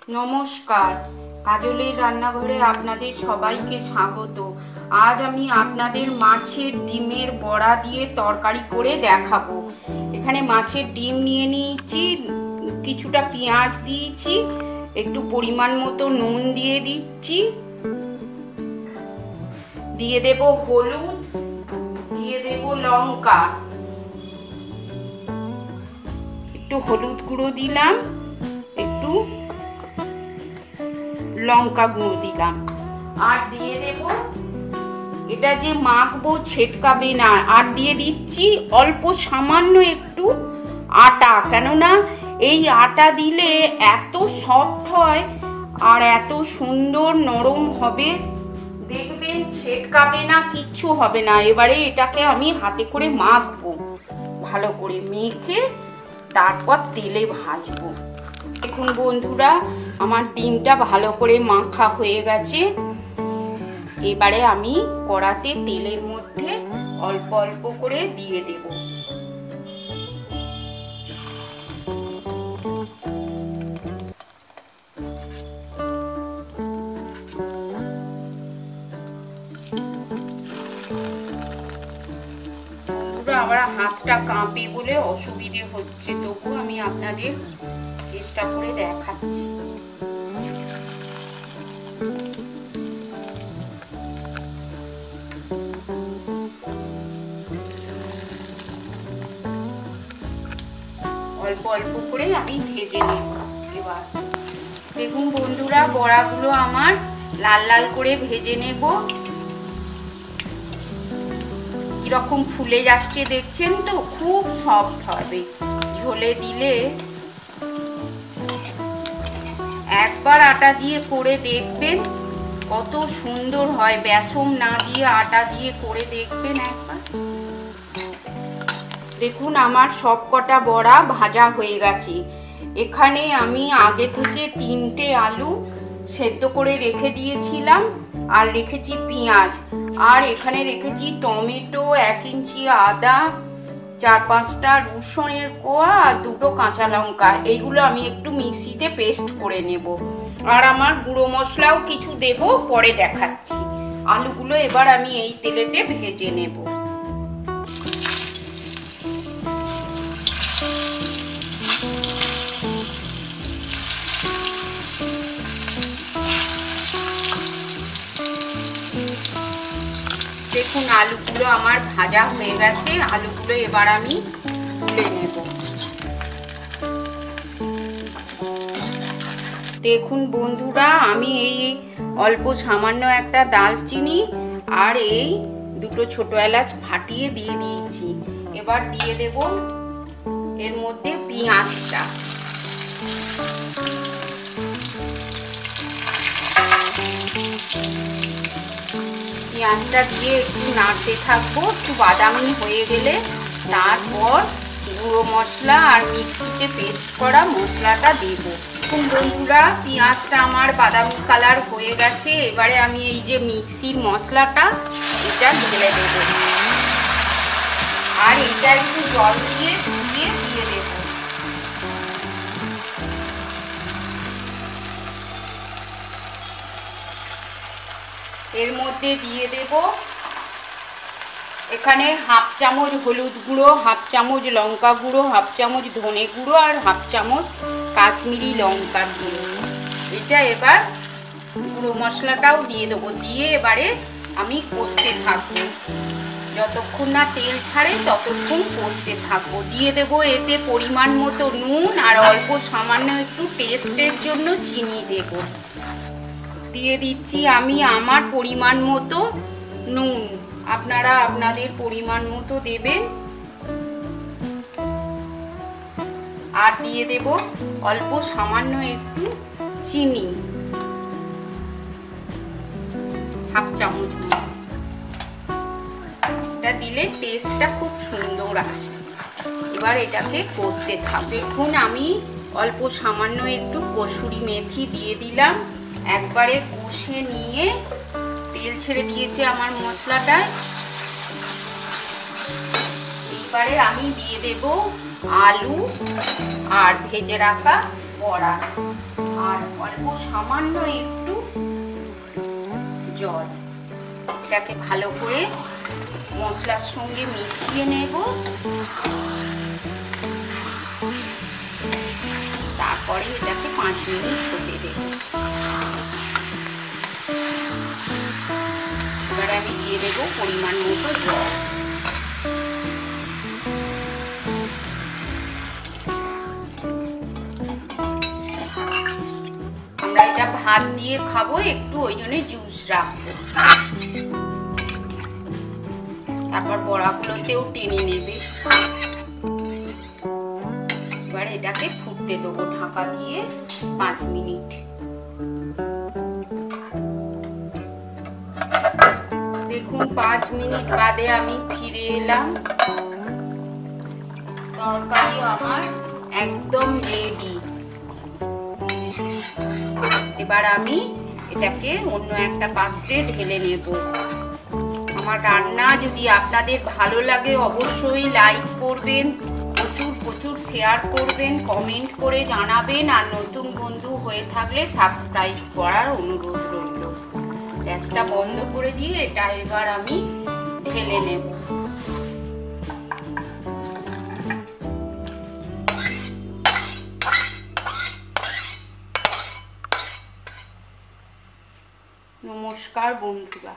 নমস্কার, কাজলের রান্নাঘরে আপনাদের সবাইকে স্বাগত। আজ আমি আপনাদের মাছের ডিমের বড়া দিয়ে তরকারি করে দেখাবো। এখানে মাছের ডিম নিয়ে নিয়েছি, কিছুটা পেঁয়াজ দিয়েছি, একটু পরিমাণ মতো নুন দিয়ে দিচ্ছি, দিয়ে দেব হলুদ, দিয়ে দেব লঙ্কা, একটু হলুদ গুঁড়ো দিলাম, একটু লঙ্কা গুঁড়ো দিলাম, আর দিয়ে দেব, এটা যে মাখবো ছেটকাবে না, আর দিয়ে দিচ্ছি অল্প সামান্য একটু আটা, কেননা এই আটা দিলে এত সফট হয় আর এত সুন্দর নরম হবে, দেখবেন ছেটকাবে না, কিচ্ছু হবে না। এবারে এটাকে আমি হাতে করে মাখবো, ভালো করে মেখে তারপর তেলে ভাজবো। দেখুন বন্ধুরা, আমার ডিমটা ভালো করে মাখা হয়ে গেছে। এবারে আমি কড়াতে তেলের মধ্যে অল্প অল্প করে দিয়ে দেব। আমার হাতটা কাঁপে বলে অসুবিধে হচ্ছে, তবু আমি আপনাদের চেষ্টা করে দেখাচ্ছি। অল্প অল্প করে আমি ভেজে নেব। এবার দেখুন বন্ধুরা, বড়াগুলো আমার লাল লাল করে ভেজে নেব। কিরকম ফুলে যাচ্ছে দেখছেন তো, খুব সফট হবে। ঝোলে দিলে একবার আটা দিয়ে করে দেখবেন কত সুন্দর হয়, বেসন না দিয়ে আটা দিয়ে করে দেখবেন একবার। দেখুন আমার সব কটা বড়া ভাজা হয়ে গেছে। এখানে আমি আগে থেকে 3টে আলু সেদ্ধ করে রেখে দিয়েছিলাম, আর রেখেছি পেঁয়াজ, আর এখানে রেখেছি টমেটো, 1 ইঞ্চি আদা, 4-5টা রসুনের কোয়া, আর 2টো কাঁচা লঙ্কা। এইগুলো আমি একটু মিক্সিতে পেস্ট করে নেব। আর আমার গুঁড়ো মশলাও কিছু দেব, পরে দেখাচ্ছি। আলুগুলো এবার আমি এই তেলেতে ভেজে নেব। দেখুন আলুগুলো আমার ভাজা হয়ে গেছে, আলুগুলো এবার আমি তুলে নেব। দেখুন বন্ধুরা, আমি এই অল্প সামান্য একটা দারচিনি আর এই 2টো ছোট এলাচ ফাটিয়ে দিয়ে দিয়েছি। এবার দিয়ে দেব এর মধ্যে পেঁয়াজটা। পেঁয়াজটা দিয়ে একটু নাড়তে থাকবো, একটু বাদামি হয়ে গেলে তারপর গুঁড়ো মশলা আর মিক্সিতে পেস্ট করা মশলাটা দেবো। দেখুন বন্ধুরা, পেঁয়াজটা আমার বাদামি কালার হয়ে গেছে। এবারে আমি এই যে মিক্সির মশলাটা এটা ঢেলে দেবো, আর এটা একটু জল দিয়ে দিয়ে দেবো। এর মধ্যে দিয়ে দেব এখানে 1/2 চামচ হলুদ গুঁড়ো, 1/2 চামচ লঙ্কা গুঁড়ো, 1/2 চামচ ধনে গুঁড়ো, আর 1/2 চামচ কাশ্মীরি লঙ্কার গুঁড়ো। এটা এবার গুঁড়ো মশলাটাও দিয়ে দেবো, দিয়ে এবারে আমি কষতে থাকবো। যতক্ষণ না তেল ছাড়ে ততক্ষণ কষতে থাকবো। দিয়ে দেব এতে পরিমাণ মতো নুন, আর অল্প সামান্য একটু টেস্টের জন্য চিনি দেব। দিয়ে দিচ্ছি আমি আমার পরিমাণ মতো নুন, আপনারা আপনাদের পরিমাণ মতো দেবেন। আর দিয়ে দেব অল্প সামান্য একটু চিনি, 1/2 চামচ। এটা দিলে টেস্টটা খুব সুন্দর আসে। এবার এটাকে কষতে থাকবো। দেখুন আমি অল্প সামান্য একটু কসুরি মেথি দিয়ে দিলাম, একবারে কষে নিয়ে তেল ছেড়ে দিয়েছে আমার মশলাটায়। এইবারে আমি দিয়ে দেব আলু আর ভেজে রাখা বড়া আর অল্প সামান্য একটু জল। এটাকে ভালো করে মশলার সঙ্গে মিশিয়ে নেব। তারপরে এটাকে 5 মিনিট হতে দেব। এবার আমি দিয়ে দেবো পরিমাণ মতো জল। আমরা এটা ভাত দিয়ে খাবো একটু, ওই জন্য জুস রাখবো। তারপর বড়াগুলোতেও টেনে নেবে। এবার এটাকে ফুটতে দেবো ঢাকা দিয়ে 5 মিনিট। দেখুন 5 মিনিট বাদে আমি ফিরে এলাম। তরকারি আমার একদম রেডি। এবার আমি এটাকে অন্য একটা পাত্রে ঢেলে নেব। আমার রান্না যদি আপনাদের ভালো লাগে অবশ্যই লাইক করবেন, প্রচুর শেয়ার করবেন, কমেন্ট করে জানাবেন, আর নতুন বন্ধু হয়ে থাকলে সাবস্ক্রাইব করার অনুরোধ রইল। গ্যাসটা বন্ধ করে দিয়ে এটা এবার আমি ঢেলে নেব। নমস্কার বন্ধুরা।